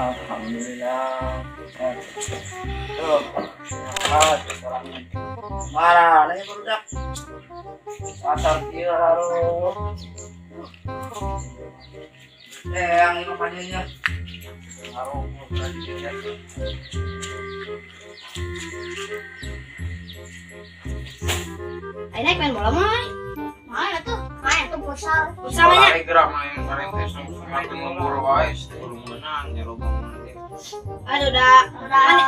Alhamdulillah. Tuh, sekarang marah, nanya berudak. Pasar kia harus. Yang ini panjangnya harus berarti ya. Ayo naik main bola Mai. Main tuh futsal. Futsalnya gerak main teh semakin ngeburu wae sebelum menang ya lo bangun. Aduh udah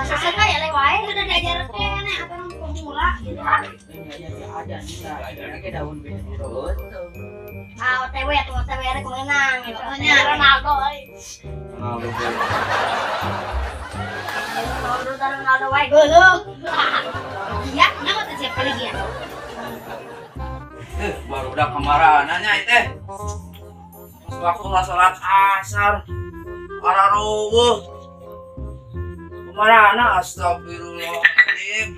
selesai ya lewat udah diajarin nih apa nang pemula gitu. Ada nih daun betul. OTW atau OTW rek menang gitu. Ronaldo euy. Ronaldo wae geuleuh. Iya, nama teh siapa lagi ya? Baru udah kemarahan nanya teh. Waktu lah sholat asar, para rubuh. Kemarahan astagfirullahaladzim.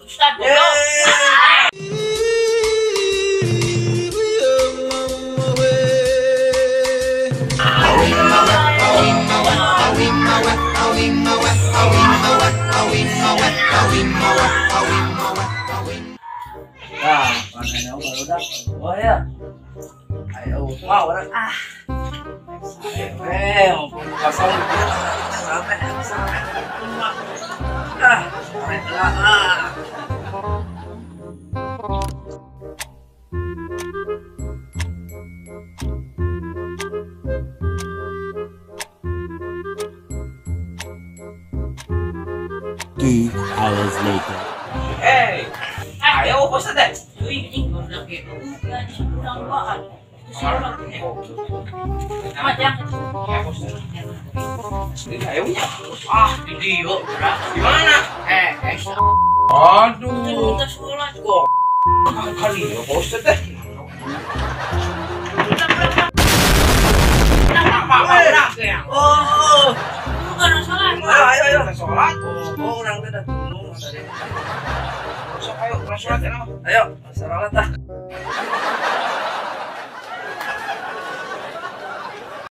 Ustaz Nah, makanya baru udah. Oh ya. Ayo, mau orang kosong sampai Two hours later. Hey, ayo bos teh. ini udah gitu. Ya diurang bahan. Macam ya bos. Ayo nya. Di dia berat. Di mana? Aduh. Kita sekolah Kok kali ya bos teh. Oh, bukan salah. ayo. Sholat. Oh, orang teh dah tunggu tadi. Sok ayo sholat ya. Ayo, sholat dah.